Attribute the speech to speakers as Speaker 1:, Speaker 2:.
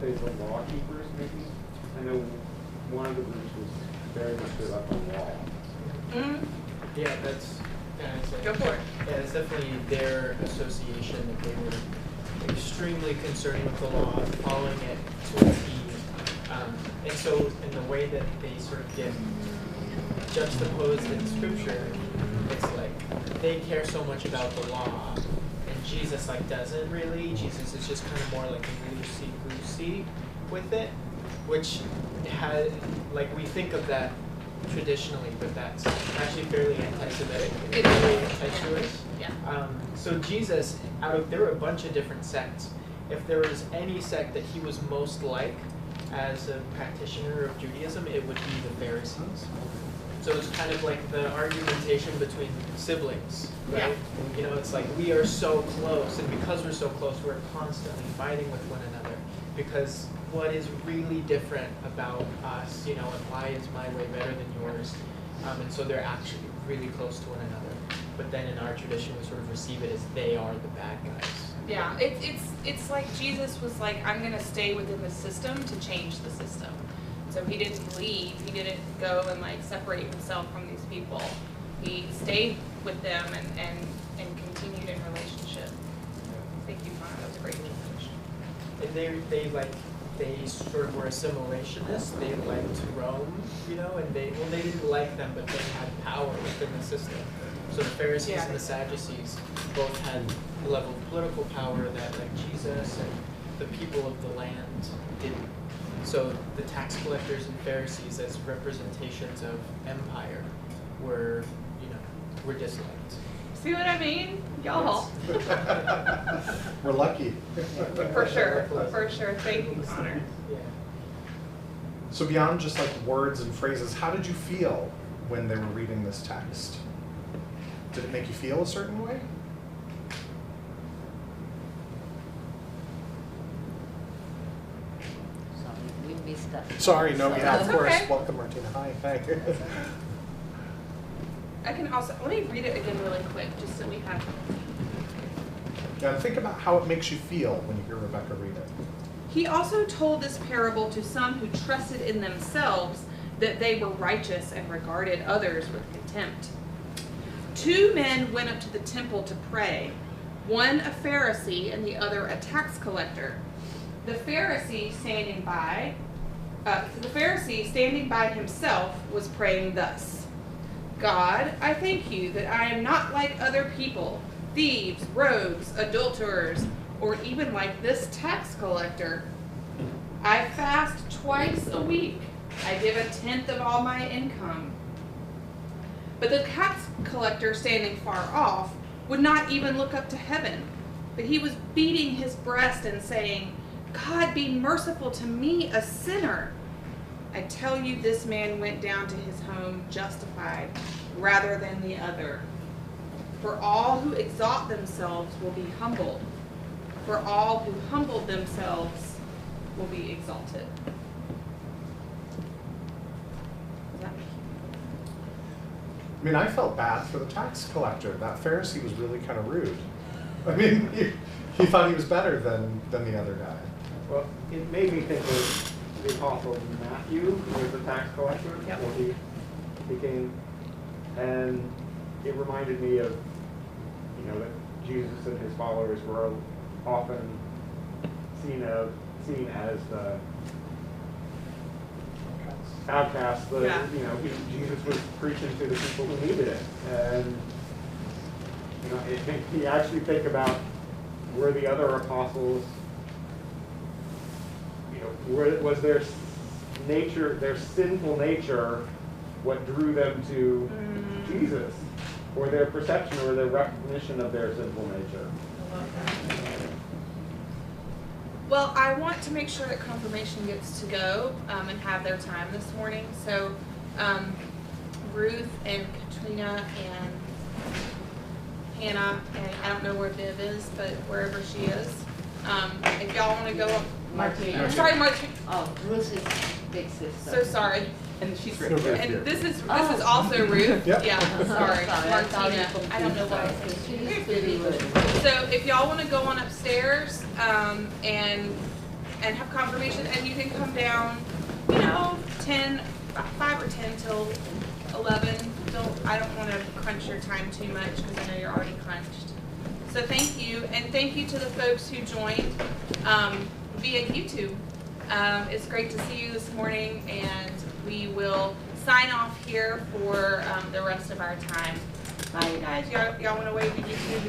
Speaker 1: weren't they the law keepers, maybe? I know one of the groups was very much stood up on law.
Speaker 2: Mm-hmm.
Speaker 3: Yeah, that's
Speaker 2: Go for it.
Speaker 3: Yeah, it's definitely their association that they were extremely concerned with the law, following it to a T. And so in the way that they sort of get juxtaposed in Scripture, it's like they care so much about the law, and Jesus doesn't really. Jesus is just kind of more like loosey-goosey with it, which had we think of that traditionally, but that's actually fairly anti-Semitic and fairly anti-Jewish.
Speaker 2: Yeah.
Speaker 3: So Jesus, there were a bunch of different sects. If there was any sect that he was most like as a practitioner of Judaism, it would be the Pharisees. So it's kind of like the argumentation between siblings, right?
Speaker 2: Yeah.
Speaker 3: It's like we are so close, and because we're so close, we're constantly fighting with one another. Because what is really different about us, and why is my way better than yours? And so they're actually really close to one another. But then in our tradition, we sort of receive it as they are the bad guys.
Speaker 2: Yeah, it's like Jesus was like, I'm going to stay within the system to change the system. So he didn't leave. He didn't go and separate himself from these people. He stayed with them and continued in relationship. Thank you, Connor. That was a great definition.
Speaker 3: And they sort of were assimilationists. They liked Rome, and they didn't like them, but they had power within the system. So the Pharisees and the Sadducees both had a level of political power that Jesus and the people of the land didn't. So the tax collectors and Pharisees as representations of empire were disliked.
Speaker 2: See what I mean? Y'all.
Speaker 4: We're lucky.
Speaker 2: For sure. For sure. Thank you, Connor.
Speaker 3: Yeah.
Speaker 4: So beyond just words and phrases, how did you feel when they were reading this text? Did it make you feel a certain way?
Speaker 5: We missed that.
Speaker 4: Sorry, no, yeah, of
Speaker 2: That's
Speaker 4: course.
Speaker 2: okay.
Speaker 4: Welcome, Martina. Hi.
Speaker 2: I can also, let me read it again really quick, just so we have.
Speaker 4: Yeah, think about how it makes you feel when you hear Rebecca read it.
Speaker 2: He also told this parable to some who trusted in themselves that they were righteous and regarded others with contempt. 2 men went up to the temple to pray, one a Pharisee and the other a tax collector. The Pharisee standing by himself was praying thus: God, I thank you that I am not like other people, thieves, rogues, adulterers, or even like this tax collector. I fast twice a week. I give 1/10 of all my income. But the tax collector, standing far off, would not even look up to heaven, but he was beating his breast and saying, God, be merciful to me, a sinner. I tell you, this man went down to his home justified rather than the other. For all who exalt themselves will be humbled. For all who humble themselves will be exalted. Does that make
Speaker 4: I mean, I felt bad for the tax collector. That Pharisee was really kind of rude. I mean, he thought he was better than the other guy.
Speaker 1: Well, it made me think of the Apostle Matthew, who was a tax collector before he became, and it reminded me of, that Jesus and his followers were often seen as the outcasts. Jesus was preaching to the people who needed it, and you actually think about were the other apostles. Was their nature, their sinful nature, what drew them to Jesus, or their perception or their recognition of their sinful nature?
Speaker 2: Well, I want to make sure that confirmation gets to go and have their time this morning. So Ruth and Katrina and Hannah, and I don't know where Viv is, but wherever she is, if y'all want to go up.
Speaker 5: Martina.
Speaker 2: I'm sorry, Martina.
Speaker 5: Oh, Ruth is big sister.
Speaker 2: So sorry.
Speaker 6: And she's
Speaker 4: No, Ruth
Speaker 2: And
Speaker 4: here.
Speaker 2: this is also Ruth.
Speaker 4: Yep.
Speaker 2: Yeah, sorry, Martina. I don't know why.
Speaker 5: She's really good.
Speaker 2: So if y'all want to go on upstairs and and have confirmation, and you can come down, you know, 5 or 10 till 11. I don't want to crunch your time too much because I know you're already crunched. So thank you, and thank you to the folks who joined via YouTube. It's great to see you this morning, and we will sign off here for the rest of our time. Bye, you guys. Y'all want to wave to YouTube?